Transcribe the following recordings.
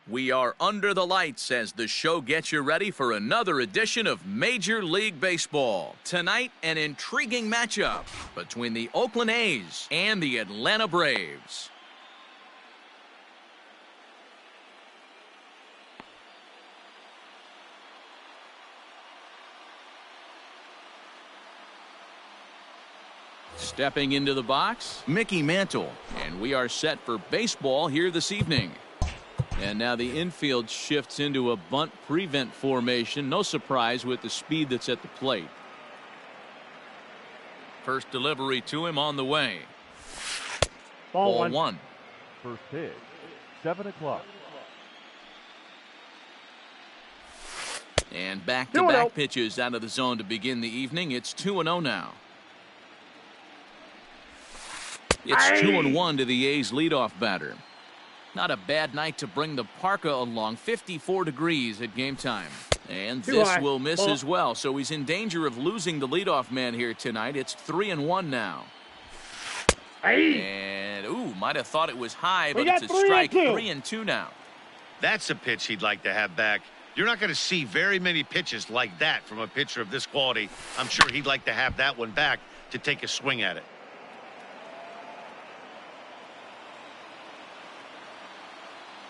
We are under the lights as the show gets you ready for another edition of Major League Baseball. Tonight, an intriguing matchup between the Oakland A's and the Atlanta Braves. Stepping into the box, Mickey Mantle, and we are set for baseball here this evening. And now the infield shifts into a bunt prevent formation. No surprise with the speed that's at the plate. First delivery to him on the way. Ball one. First pitch, 7 o'clock. And back-to-back pitches out of the zone to begin the evening. It's 2-0 now. It's 2-1 to the A's leadoff batter. Not a bad night to bring the parka along. 54 degrees at game time. And this will miss as well. So he's in danger of losing the leadoff man here tonight. It's 3-1 now. And, might have thought it was high, but it's a strike. 3-2 now. That's a pitch he'd like to have back. You're not going to see very many pitches like that from a pitcher of this quality. I'm sure he'd like to have that one back to take a swing at it.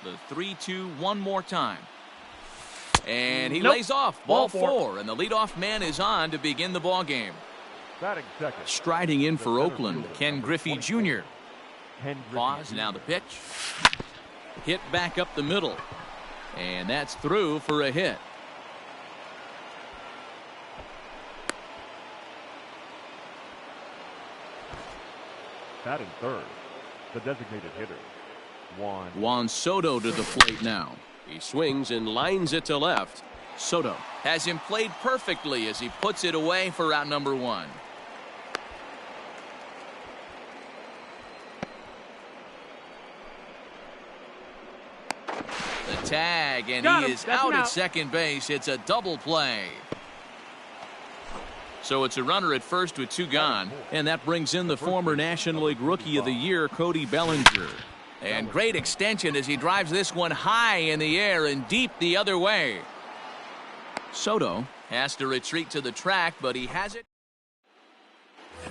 The 3-2 one more time. And he lays off. Ball four. And the leadoff man is on to begin the ball game. Striding in for Oakland, Ken Griffey Jr. Pause, now the pitch. Hit back up the middle. And that's through for a hit. Batting third, the designated hitter, Juan Soto to the plate now. He swings and lines it to left. Soto has him played perfectly as he puts it away for out number one. The tag, and he is out at second base. It's a double play. So it's a runner at first with two gone, and that brings in the former National League Rookie of the Year, Cody Bellinger. And great extension as he drives this one high in the air and deep the other way. Soto has to retreat to the track, but he has it.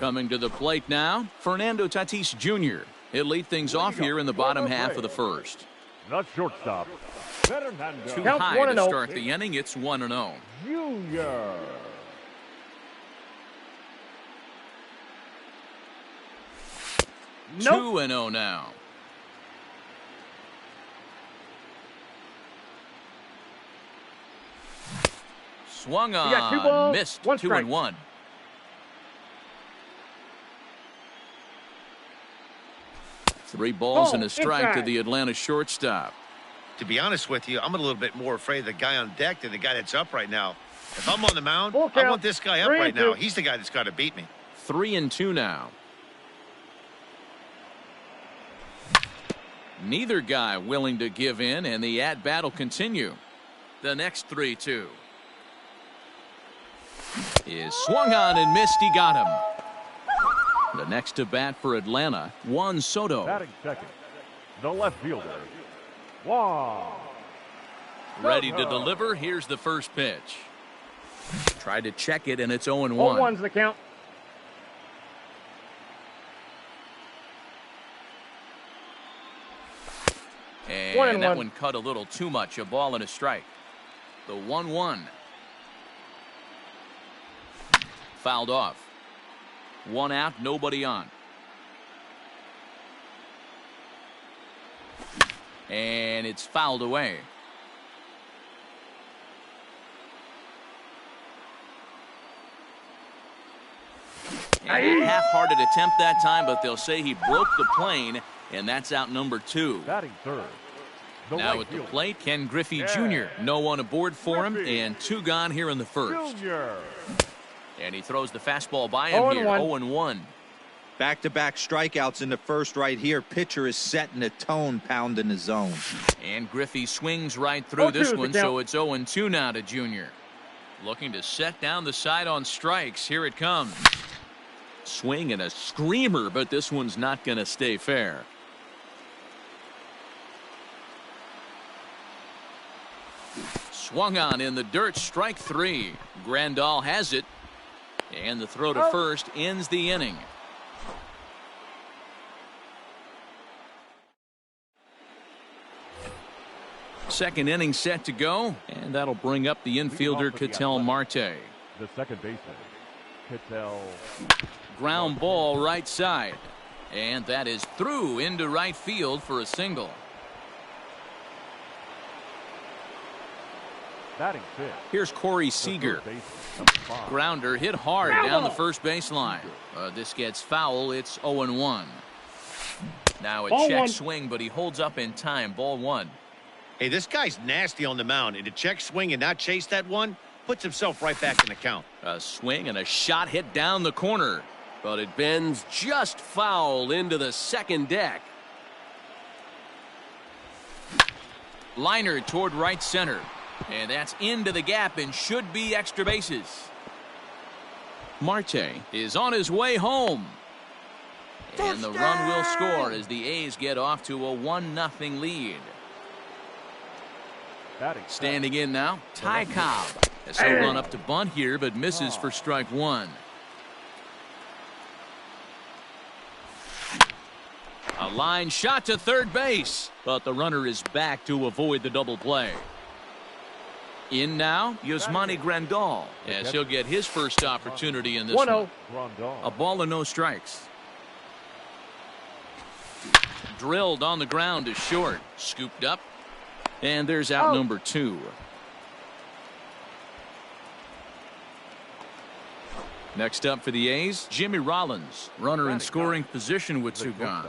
Coming to the plate now, Fernando Tatis Jr. He'll lead things off here in the bottom half of the first. The shortstop, Fernando. Too high to start the inning. It's 1-0. Junior. Nope. 2-0 now. Swung on, missed, 2-1. Three balls and a strike to the Atlanta shortstop. To be honest with you, I'm a little bit more afraid of the guy on deck than the guy that's up right now. If I'm on the mound, I want this guy up right now. He's the guy that's got to beat me. 3-2 now. Neither guy willing to give in, and the at-bat will continue. The next 3-2. Is swung on and missed. He got him. The next to bat for Atlanta, Juan Soto. Batting second, the left fielder, Juan. Ready to deliver. Here's the first pitch. Tried to check it, and it's 0-1. 0-1's the count. And that one cut a little too much. A ball and a strike. The 1-1. Fouled off. One out, nobody on. And it's fouled away. Half-hearted attempt that time, but they'll say he broke the plane, and that's out number 2. Batting third. Now at the plate, Ken Griffey Jr. No one aboard for him, and 2 gone here in the first. And he throws the fastball by him here, 0-1. Back-to-back strikeouts in the first right here. Pitcher is setting the tone, pounding the zone. And Griffey swings right through this one, so it's 0-2 now to Jr. Looking to set down the side on strikes. Here it comes. Swing and a screamer, but this one's not going to stay fair. Swung on in the dirt, strike 3. Grandal has it. And the throw to first ends the inning. Second inning set to go, and that'll bring up the infielder Ketel Marte. The second baseman, Ketel. Ground ball right side, and that is through into right field for a single. Batting fifth. Here's Corey Seager. Grounder hit hard down the first baseline. This gets foul. It's 0-1. Now a check swing, but he holds up in time. Ball 1. Hey, this guy's nasty on the mound, and to check swing and not chase that one puts himself right back in the count. A swing and a shot hit down the corner, but it bends just foul into the second deck. Liner toward right center, and that's into the gap and should be extra bases. Marte is on his way home, and the run will score as the A's get off to a 1-0 lead. Standing in now, Ty Cobb. As he'll run up to bunt here, but misses for strike 1. A line shot to third base, but the runner is back to avoid the double play. In now, Yasmani Grandal, as he'll get his first opportunity in this one. A ball and no strikes. Drilled on the ground to short, scooped up. And there's out number 2. Next up for the A's, Jimmy Rollins, runner in scoring position with 2 gone.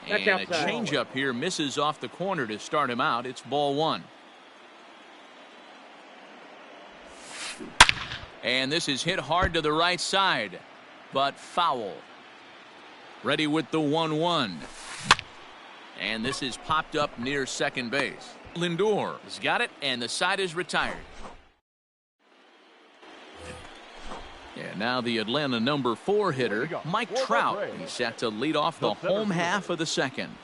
And a changeup here misses off the corner to start him out. It's ball 1. And this is hit hard to the right side, but foul. Ready with the 1-1. And this is popped up near second base. Lindor has got it, and the side is retired. And now the Atlanta number 4 hitter, Mike Trout. He's set to lead off the home half of the second.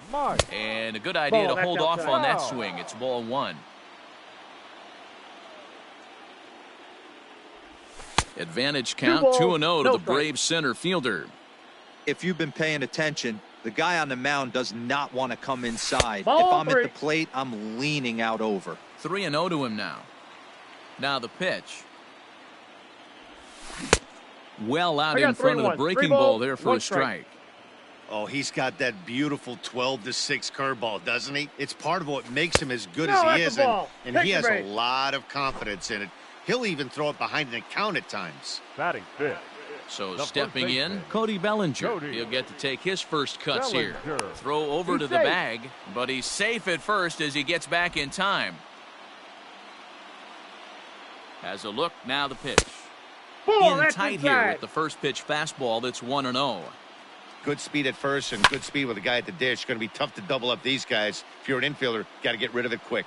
And a good idea to hold off on that swing. It's ball 1. Advantage count 2-0 to the Braves center fielder. If you've been paying attention, the guy on the mound does not want to come inside. Ball if I'm 3. at the plate, I'm leaning out over. 3-0 to him now. Now the pitch. Well out in front of the breaking ball there for a strike. Oh, he's got that beautiful 12-6 curveball, doesn't he? It's part of what makes him as good as he is, and he has a lot of confidence in it. He'll even throw it behind an account at times. Batting fifth. So stepping in, Cody Bellinger. He'll get to take his first cuts here. Throw over to the bag, but he's safe at first as he gets back in time. Has a look, now the pitch. In tight here with the first pitch fastball that's 1-0. Good speed at first and good speed with a guy at the dish. Going to be tough to double up these guys. If you're an infielder, got to get rid of it quick.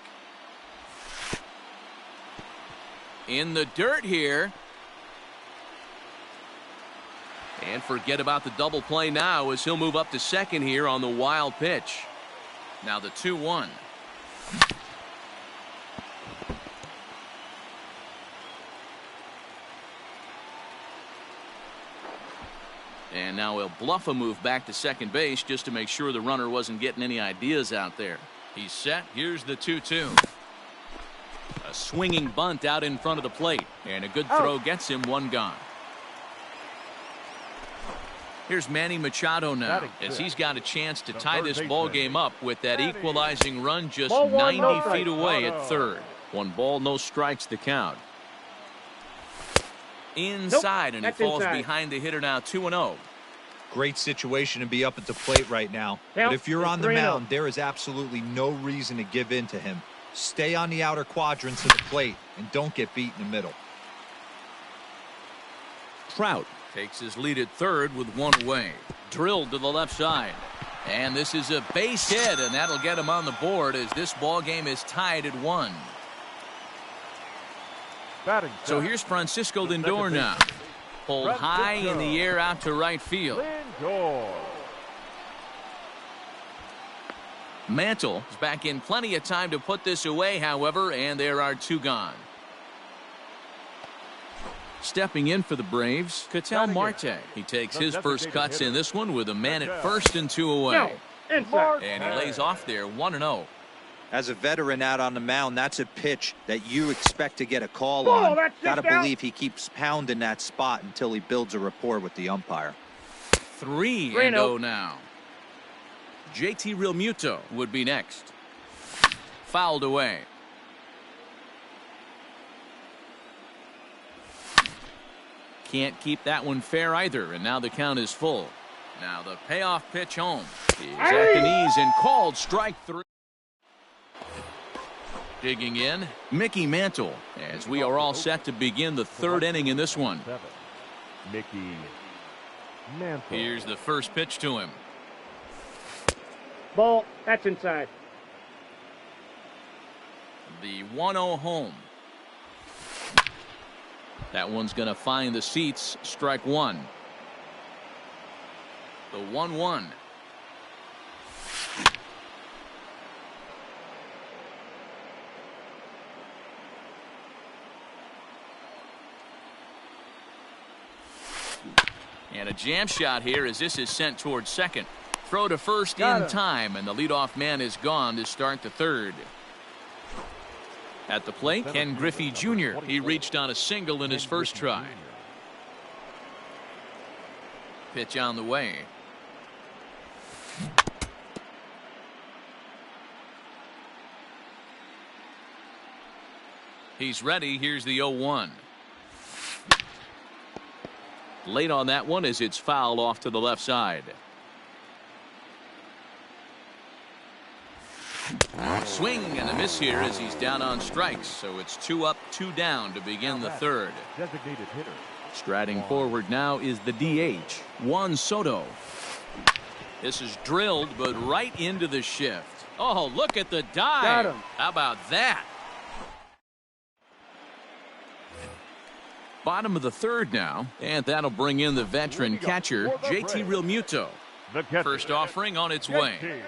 In the dirt here. And forget about the double play now as he'll move up to second here on the wild pitch. Now the 2-1. And now he'll bluff a move back to second base just to make sure the runner wasn't getting any ideas out there. He's set. Here's the 2-2. A swinging bunt out in front of the plate. And a good throw gets him 1 gone. Here's Manny Machado now as he's got a chance to tie this ball game up with that equalizing run just 90 feet away at third. 1 ball, no strikes the count. Inside, and he falls behind the hitter now 2-0. Great situation to be up at the plate right now. But if you're on the mound, there is absolutely no reason to give in to him. Stay on the outer quadrants of the plate and don't get beat in the middle. Trout takes his lead at third with 1 away. Drilled to the left side. And this is a base hit, and that'll get him on the board as this ball game is tied at 1. So here's Francisco Lindor now. Pulled high in the air out to right field. Mantle is back in plenty of time to put this away, however, and there are 2 gone. Stepping in for the Braves, Ketel Marte. He takes his first cuts in this one with a man at first and 2 away. And he lays off there 1-0. As a veteran out on the mound, that's a pitch that you expect to get a call on. Gotta believe he keeps pounding that spot until he builds a rapport with the umpire. 3-0 now. JT Realmuto would be next. Fouled away. Can't keep that one fair either, and now the count is full. Now the payoff pitch home is at the knees and called strike 3. Digging in, Mickey Mantle, as we are all set to begin the 3rd inning in this one. Mickey Mantle. Here's the first pitch to him. Ball, that's inside. The 1-0 home. That one's going to find the seats. Strike 1. The 1-1. And a jam shot here as this is sent towards second. Throw to first in time, and the leadoff man is gone to start the 3rd. At the plate, Ken Griffey Jr. He reached on a single in his first try. Pitch on the way. He's ready. Here's the 0-1. Late on that one as it's fouled off to the left side. Swing and a miss here as he's down on strikes, so it's 2 up, 2 down to begin the 3rd. Designated hitter. Striding forward now is the DH, Juan Soto. This is drilled, but right into the shift. Oh, look at the dive. Got him. How about that? Bottom of the 3rd now, and that'll bring in the veteran catcher, JT Realmuto. First offering on its way.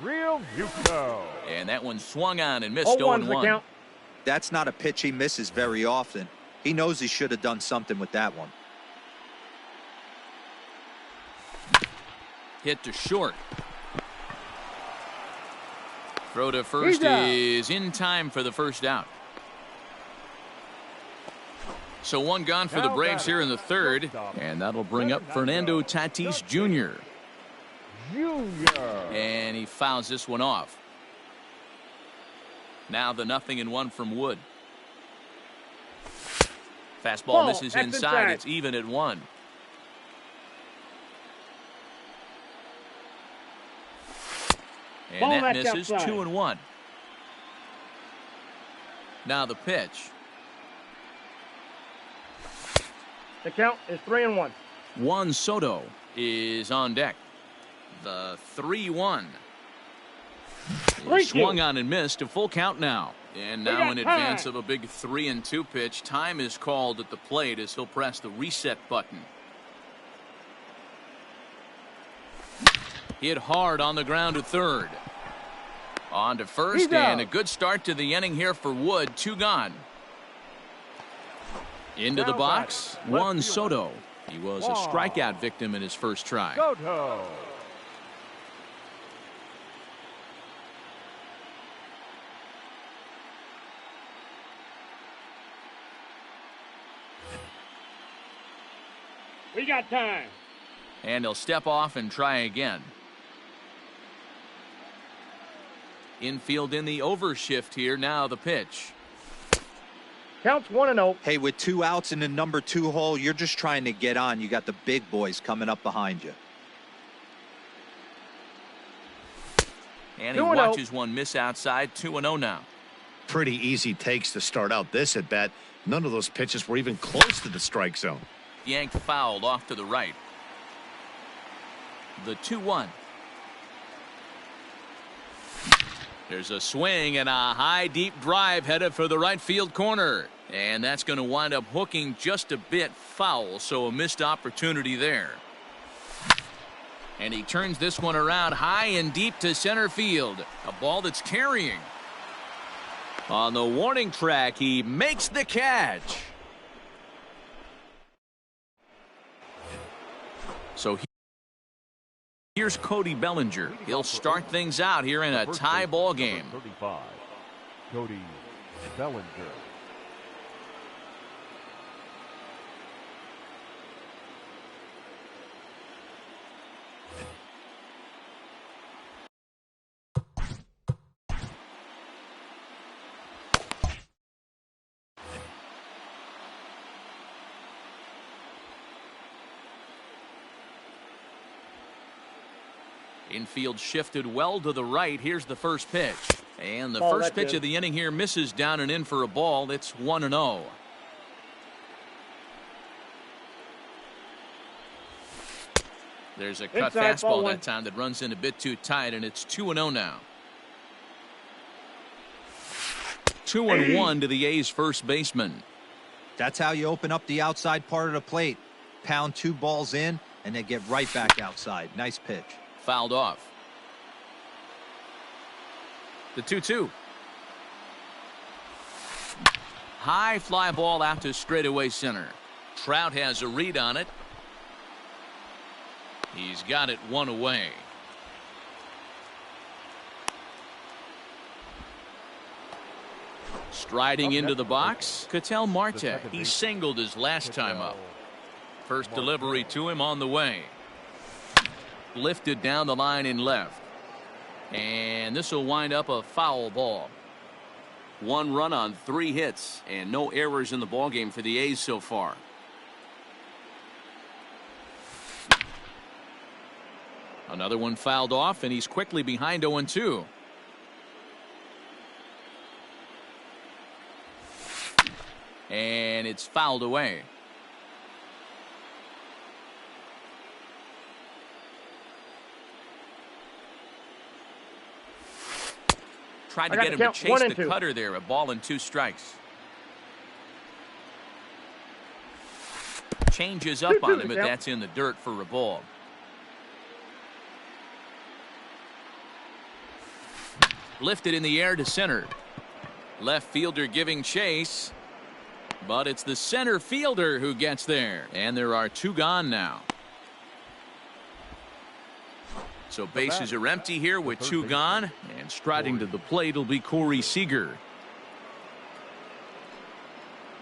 Realmuto. And that one swung on and missed 0-1. That's not a pitch he misses very often. He knows he should have done something with that one. Hit to short. Throw to first is in time for the first out. So 1 gone for the Braves here in the 3rd, and that'll bring up Fernando Tatis Jr. And he fouls this one off. Now the 0-1 from Wood. Fastball misses inside. It's even at 1. And that misses. 2-1. Now the pitch. The count is 3-1. Juan Soto is on deck. The 3-1. Swung on and missed. A full count now. And now in advance of a big 3-2 pitch, time is called at the plate as he'll press the reset button. Hit hard on the ground to 3rd. On to first, and a good start to the inning here for Wood. 2 gone. Into the box, Juan Soto. He was a strikeout victim in his first try. Soto. We got time. And he'll step off and try again. Infield in the overshift here. Now the pitch. Counts 1-0. Hey, with 2 outs in the number 2 hole, you're just trying to get on. You got the big boys coming up behind you. And he watches one miss outside. 2-0 now. Pretty easy takes to start out this at bat. None of those pitches were even close to the strike zone. Yanked fouled off to the right. The 2-1. There's a swing and a high deep drive headed for the right field corner. And that's going to wind up hooking just a bit foul, so a missed opportunity there. And he turns this one around high and deep to center field. A ball that's carrying. On the warning track, he makes the catch. So here's Cody Bellinger. He'll start things out here in a tie ball game. 35, Cody Bellinger. Infield shifted well to the right. Here's the first pitch. And the Ball, first pitch good. of the inning here misses down and in for a ball. It's 1-0. There's a cut Inside, fastball ball that one. time that runs in a bit too tight, and it's 2-0 now. 2-1 to the A's first baseman. That's how you open up the outside part of the plate. Pound 2 balls in, and then get right back outside. Nice pitch. Fouled off. The 2-2. High fly ball out to straightaway center. Trout has a read on it. He's got it one away. Striding into the box, Ketel Marte. He singled his last time up. First delivery to him on the way. Lifted down the line in left. And this will wind up a foul ball. 1 run on 3 hits and no errors in the ballgame for the A's so far. Another one fouled off, and he's quickly behind 0-2. And it's fouled away. Tried to get him to chase the cutter there. A ball and 2 strikes. Changes up on him, but that's in the dirt for a ball. Lifted in the air to center. Left fielder giving chase. But it's the center fielder who gets there. And there are 2 gone now. So bases are empty here with 2 gone. And striding to the plate will be Corey Seager.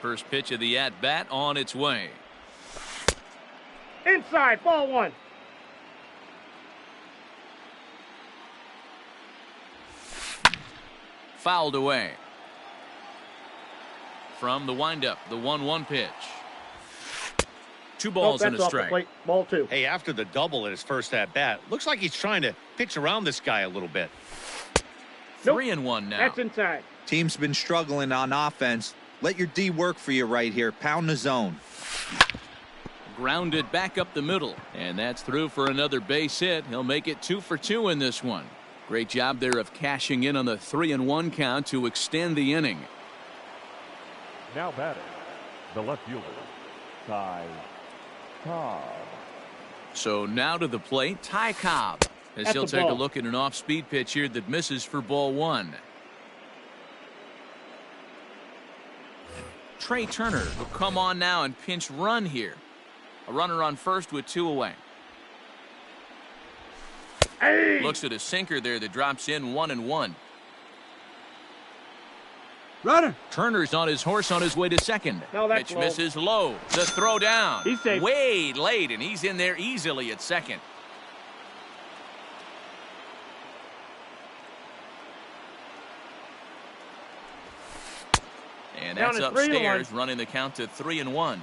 First pitch of the at-bat on its way. Inside, ball 1. Fouled away. From the windup, the 1-1 pitch. 2 balls and a strike. Ball 2. Hey, after the double at his first at-bat, looks like he's trying to pitch around this guy a little bit. 3-1 now. That's inside. Team's been struggling on offense. Let your D work for you right here. Pound the zone. Grounded back up the middle. And that's through for another base hit. He'll make it 2 for 2 in this one. Great job there of cashing in on the 3-1 count to extend the inning. Now batting, the left fielder, Ty Cobb. So now to the plate, Ty Cobb. As he'll take a look at an off-speed pitch here that misses for ball 1. Trey Turner will come on now and pinch run here. A runner on first with 2 away. Hey. Looks at a sinker there that drops in 1-1. Runner. Turner's on his horse on his way to second. No, that's pitch low. misses low. The throw down. He's safe. Way late, and he's in there easily at second. And that's upstairs, running the count to 3-1.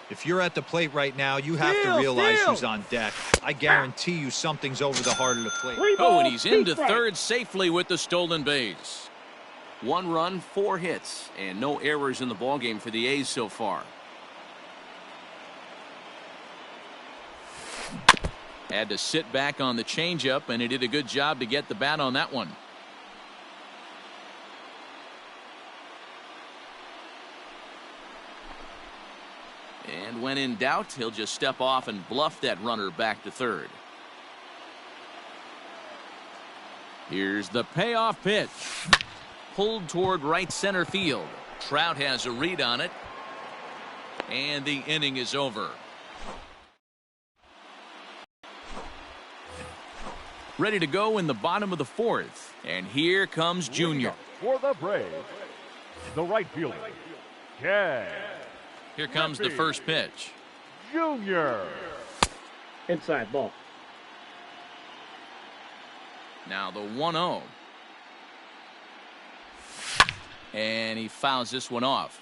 If you're at the plate right now, you have to realize who's on deck. I guarantee you something's over the heart of the plate. Oh, and he's into third safely with the stolen base. 1 run, 4 hits, and no errors in the ballgame for the A's so far. Had to sit back on the changeup, and he did a good job to get the bat on that one. And when in doubt, he'll just step off and bluff that runner back to third. Here's the payoff pitch. Pulled toward right center field. Trout has a read on it. And the inning is over. Ready to go in the bottom of the fourth. And here comes Junior. For the Braves, the right fielder, Ken. Here comes the first pitch. Junior. Inside ball. Now the 1-0. And he fouls this one off.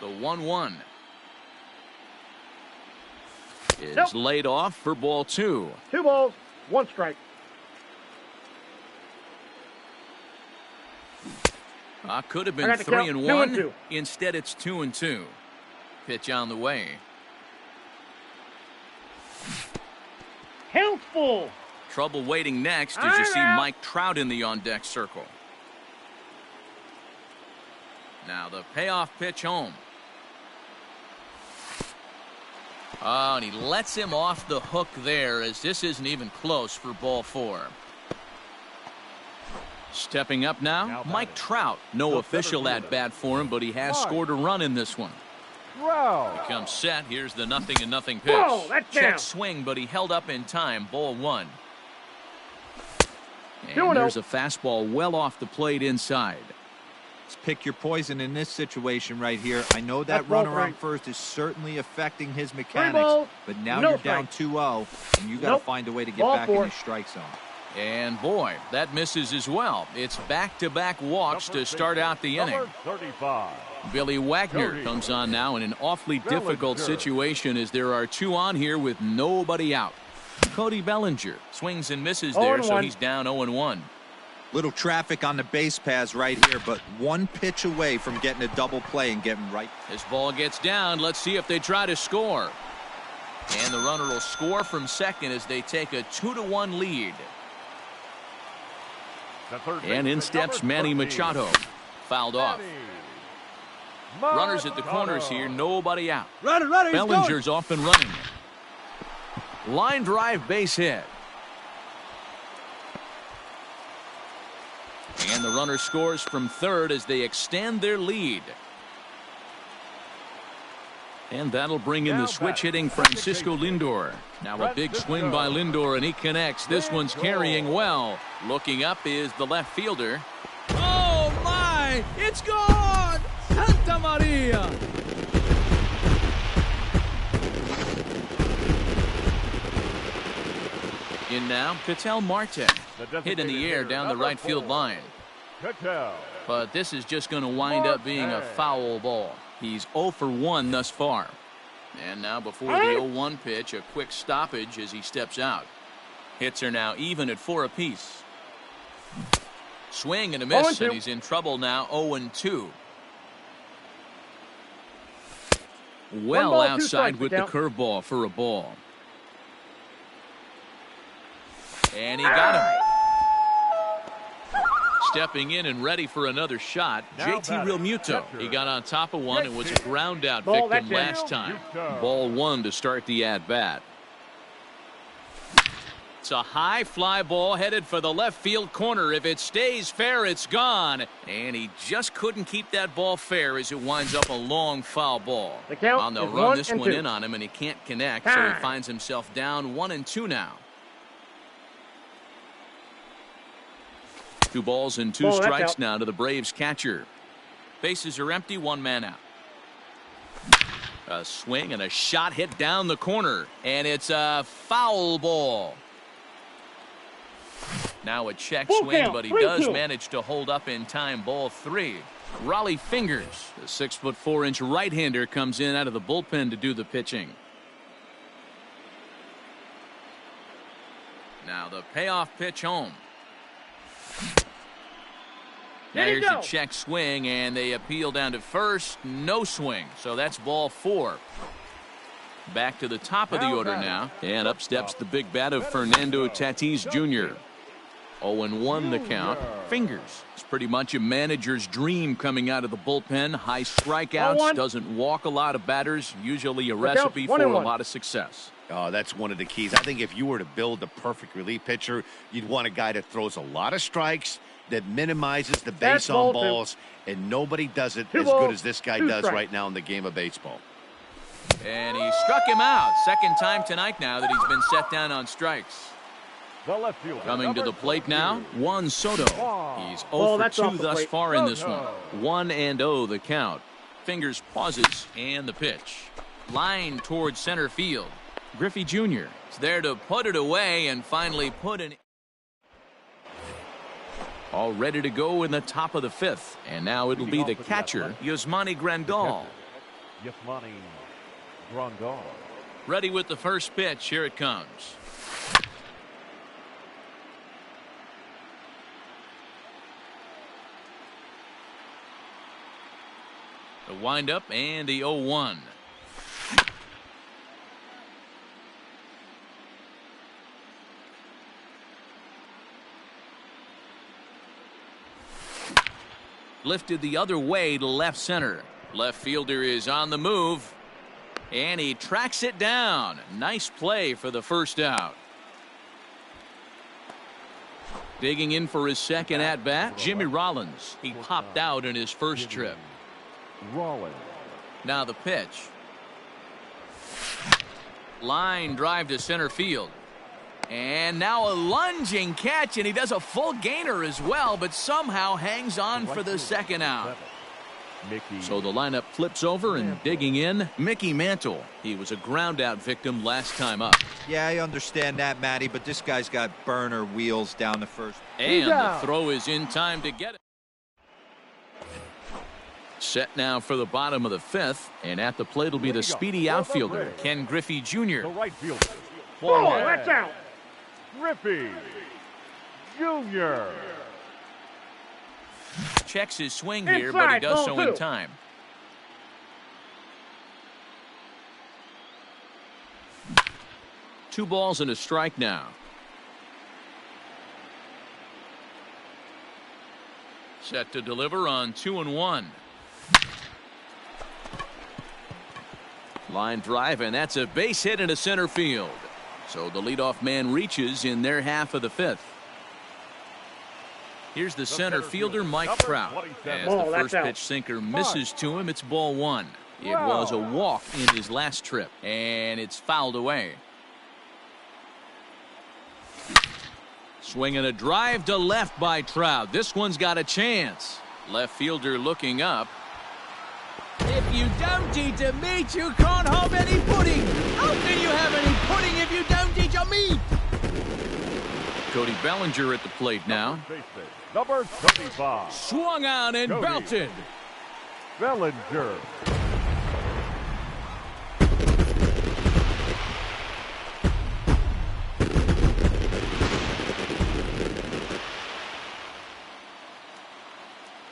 The 1-1 is laid off for ball 2. 2 balls, 1 strike. Could have been 3-1. Instead, it's 2-2. Pitch on the way. Helpful. Trouble waiting next as you see Mike Trout in the on-deck circle. Now the payoff pitch home. Oh, and he lets him off the hook there as this isn't even close for ball 4. Stepping up now, Mike Trout. No official at-bat for him, but he has scored a run in this one. Trout. He comes set. Here's the 0-0 pitch. Whoa, that's Check down. swing, but he held up in time. Ball 1. And 2-0. there's a fastball well off the plate inside. Pick your poison in this situation right here. I know that That's ball runner on 3. first is certainly affecting his 3 mechanics, balls, but now no you're down strike. 2-0, and you got to find a way to get Ball back 4. in the strike zone. And boy, that misses as well. It's back-to-back walks to start out the inning. Number 35. Billy Wagner Cody comes on now in an awfully difficult Bellinger. situation as there are 2 on here with nobody out. Cody Bellinger swings and misses there, so 0-1. he's down 0-1. Little traffic on the base paths right here, but one pitch away from getting a double play and getting right. This ball gets down. Let's see if they try to score. And the runner will score from second as they take a 2-1 lead. The third And in baseman, steps number Manny 13. Machado. Fouled off. Manny Runners at the corners here, nobody out. Runner, he's going. Bellinger's off and running. Line drive base hit. And the runner scores from third as they extend their lead. And that'll bring in the switch hitting Francisco Lindor. Now a big swing by Lindor and he connects. This one's carrying well. Looking up is the left fielder. Oh my! It's gone! Santa Maria! In now, Ketel Marte. Hit in the air down the right field line. Ketel. But this is just going to wind up being a foul ball. He's 0 for 1 thus far. And now before the 0-1 pitch, a quick stoppage as he steps out. Hits are now even at 4 apiece. Swing and a miss, and he's in trouble now, 0-2. Well ball, 2 outside strikes, with the curveball for a ball. And he got him. Stepping in and ready for another shot, Now JT batting, Realmuto. catcher. He got on top of one and was a ground out Ball, victim that's last it. time. Realmuto. Ball 1 to start the at-bat. It's a high fly ball headed for the left field corner. If it stays fair, it's gone. And he just couldn't keep that ball fair as it winds up a long foul ball. The count Well, they'll is run 1 this and one 2. in on him, and he can't connect, so Time. he finds himself down 1-2 now. 2 balls and 2 Ball, that's strikes out. now to the Braves catcher. Bases are empty, 1 man out. A swing and a shot hit down the corner, and it's a foul ball. Now a check Full swing, count, but he 3-2. does manage to hold up in time. Ball 3. Raleigh Fingers, the 6'4" right-hander, comes in out of the bullpen to do the pitching. Now the payoff pitch home. Now There you here's go. a check swing, and they appeal down to first. No swing, so that's ball 4. Back to the top of the Now order batting, now, and up steps the big bat of Fernando Tatis Jr. 0-1 the count. Fingers. It's pretty much a manager's dream coming out of the bullpen. High strikeouts, 0-1. doesn't walk a lot of batters. Usually a Look out, recipe for a 1-1. lot of success. Oh, that's one of the keys. I think if you were to build the perfect relief pitcher, you'd want a guy that throws a lot of strikes, that minimizes the base on balls, and nobody does it as good as this guy does right now in the game of baseball. And he struck him out. Second time tonight now that he's been set down on strikes. The left fielder, Coming to the plate now, Juan Soto. He's 0 for 2 thus far in this one. 1-0 the count. Fingers pauses and the pitch. Line towards center field. Griffey Jr. is there to put it away and finally put an... All ready to go in the top of the 5th. And now it'll be the catcher, Yasmani Grandal. Yasmani Grandal. Ready with the first pitch. Here it comes. The windup and the 0-1. Lifted the other way to left center. Left fielder is on the move. And he tracks it down. Nice play for the first out. Digging in for his second at-bat, Jimmy Rollins. He popped out in his first trip. Rollins. Now the pitch. Line drive to center field. And now a lunging catch, and he does a full gainer as well, but somehow hangs on for the second out. So the lineup flips over, and digging in, Mickey Mantle. He was a ground-out victim last time up. Yeah, I understand that, Matty, but this guy's got burner wheels down the first. And the throw is in time to get it. Set now for the bottom of the 5th, and at the plate will be the speedy outfielder, Ken Griffey Jr. The right fielder. Oh, that's out. Griffey Jr. Checks his swing here, but he does so in time. Two balls and a strike now. Set to deliver on 2-1. Line drive, and that's a base hit into center field. So the leadoff man reaches in their half of the 5th. Here's the center fielder, Mike Trout. As the first pitch sinker misses to him, it's ball 1. It was a walk in his last trip, and it's fouled away. Swinging a drive to left by Trout. This one's got a chance. Left fielder looking up. If you don't eat the meat, you can't have any pudding. How can you have any pudding if you don't eat your meat? Cody Bellinger at the plate now. Number 35. Swung on and Cody belted. Bellinger.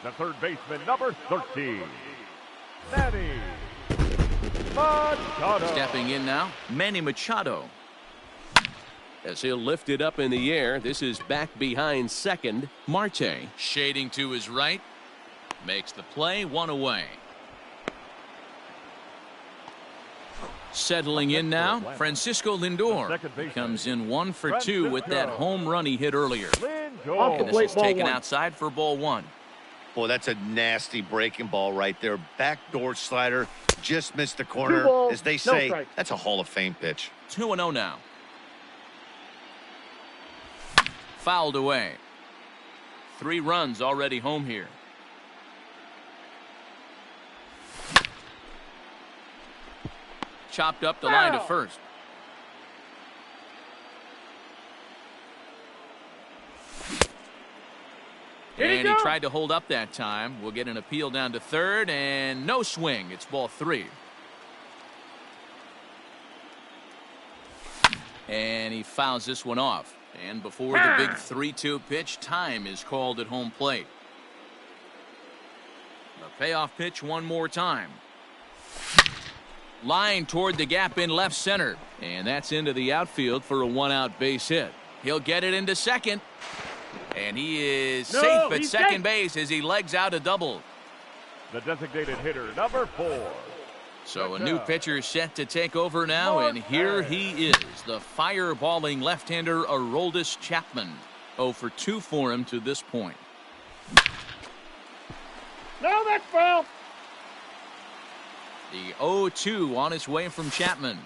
The third baseman, number 13. Manny Machado. Stepping in now, Manny Machado. As he'll lift it up in the air, this is back behind second, Marte. Shading to his right. Makes the play, 1 away. Settling in now, Francisco Lindor. Comes in 1 for 2 with that home run he hit earlier. And this is taken outside for ball 1. Boy, that's a nasty breaking ball right there. Backdoor slider, just missed the corner. As they say, that's a Hall of Fame pitch. 2-0 now. Fouled away. 3 runs already home here. Chopped up the line to first. And he tried to hold up that time. We'll get an appeal down to third, and no swing. It's ball 3. And he fouls this one off. And before the big 3-2 pitch, time is called at home plate. The payoff pitch one more time. Line toward the gap in left center. And that's into the outfield for a 1-out base hit. He'll get it into second. And he is safe at second base as he legs out a double. The designated hitter, number 4. So a new pitcher set to take over now, and here he is, the fireballing left-hander Aroldis Chapman. 0 for 2 for him to this point. No, that's foul. The 0-2 on its way from Chapman.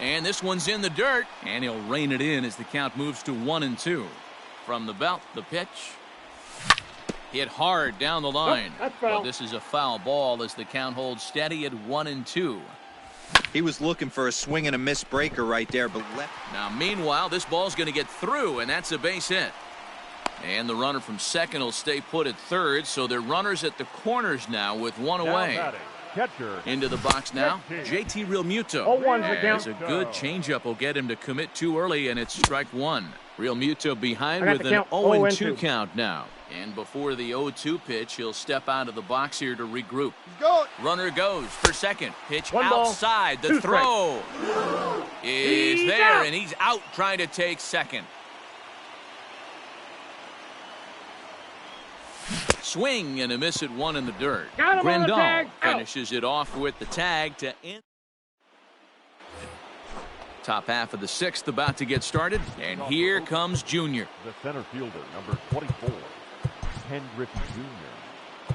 And this one's in the dirt, and he'll rein it in as the count moves to 1-2. From the belt, the pitch. Hit hard down the line. That's foul. But this is a foul ball as the count holds steady at 1-2. He was looking for a swing and a miss breaker right there, but Now, meanwhile, this ball's going to get through, and that's a base hit. And the runner from second will stay put at third, so they're runners at the corners now with one away. Catcher. Into the box now, JT Realmuto. 0-1's the count. As a good changeup will get him to commit too early, and it's strike one. Realmuto behind I got with the an count. 0-2 count now. And before the 0-2 pitch, he'll step out of the box here to regroup. Runner goes for second. Pitch One ball, outside. The 2 throw is He's there, out. and he's out trying to take second. Swing and a miss at one in the dirt. Got him on the Grandal tag. Out. finishes it off with the tag to end. Top half of the sixth about to get started, and here comes Junior. The center fielder, number 24, Ken Griffey Jr.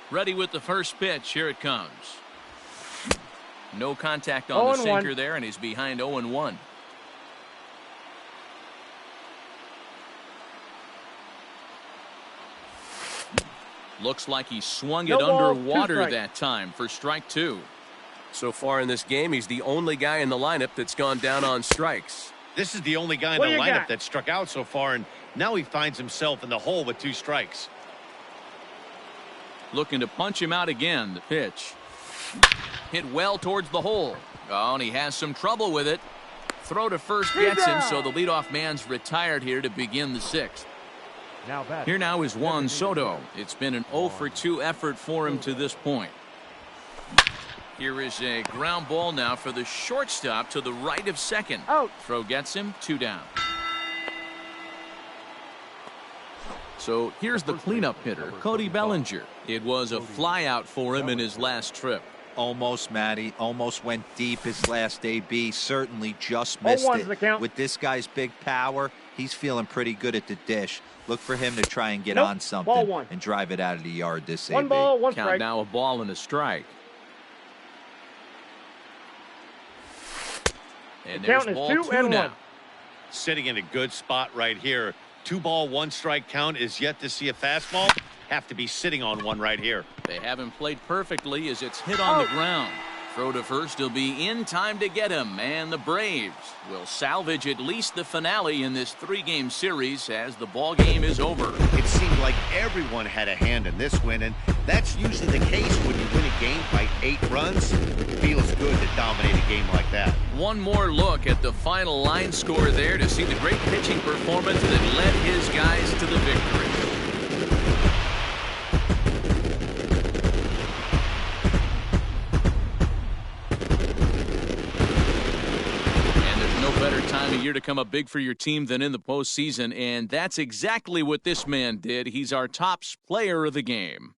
Ready with the first pitch. Here it comes. No contact on the 0-1. sinker there, and he's behind 0-1. Looks like he swung it No ball, 2 underwater strikes. that time for strike two. So far in this game, he's the only guy in the lineup that's gone down on strikes. This is the only guy in What the do you lineup got? that struck out so far, and now he finds himself in the hole with 2 strikes. Looking to punch him out again. The pitch. Hit well towards the hole. Oh, and he has some trouble with it. Throw to first gets him, so the leadoff man's retired here to begin the sixth. Now batting. Here now is Juan Soto. It's been an 0 for 2 effort for him to this point. Here is a ground ball now for the shortstop to the right of second. Out. Throw gets him, 2 down. So here's the cleanup hitter, Cody Bellinger. It was a flyout for him in his last trip. almost, Matty, almost went deep his last AB. Certainly just missed 0-1's the it. count. With this guy's big power, he's feeling pretty good at the dish. Look for him to try and get Nope. on Ball something 1. and drive it out of the yard this 1 AB. ball, 1 Count strike. now a ball and a strike. And The there's count is ball 2 2 and now. 1. Sitting in a good spot right here. 2 ball, 1 strike count is yet to see a fastball. Have to be sitting on one right here. They haven't played perfectly as it's hit on the ground. Throw to first, he'll be in time to get him, and the Braves will salvage at least the finale in this 3-game series as the ball game is over. It seemed like everyone had a hand in this win, and that's usually the case when you win a game by 8 runs. It feels good to dominate a game like that. One more look at the final line score there to see the great pitching performance that led his guys to the victory. Time of year to come up big for your team than in the postseason, and that's exactly what this man did. He's our top player of the game.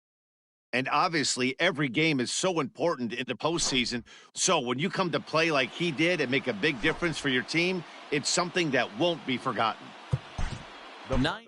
And obviously, every game is so important in the postseason. So when you come to play like he did and make a big difference for your team, it's something that won't be forgotten. Nine.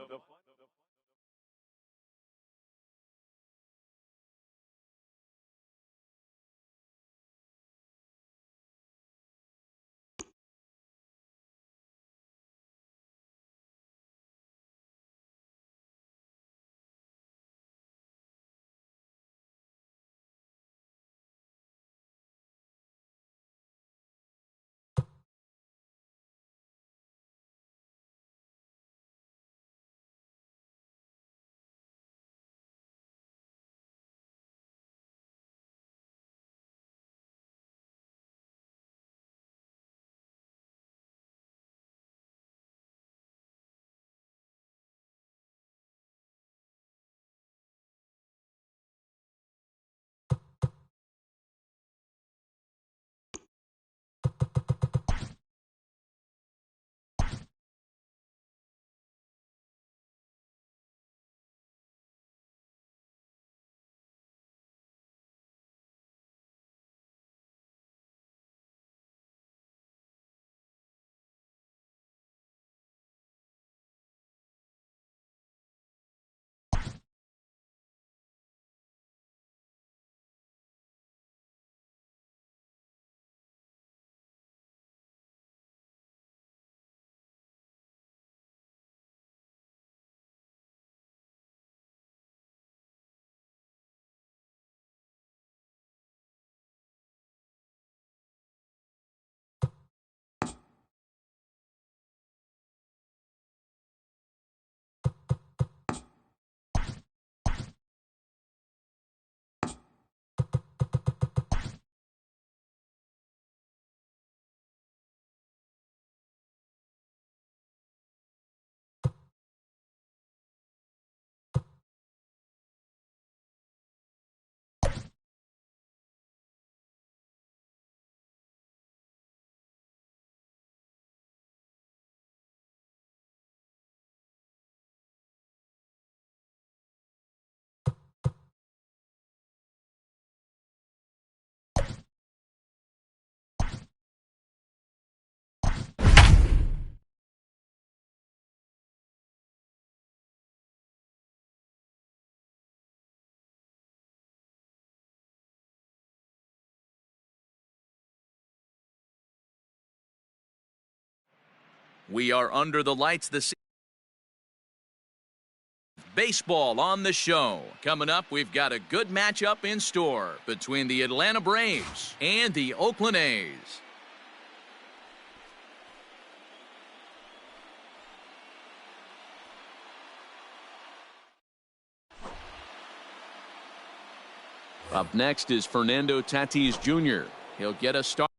We are under the lights this baseball on the show. Coming up, we've got a good matchup in store between the Atlanta Braves and the Oakland A's. Up next is Fernando Tatis Jr. He'll get a start.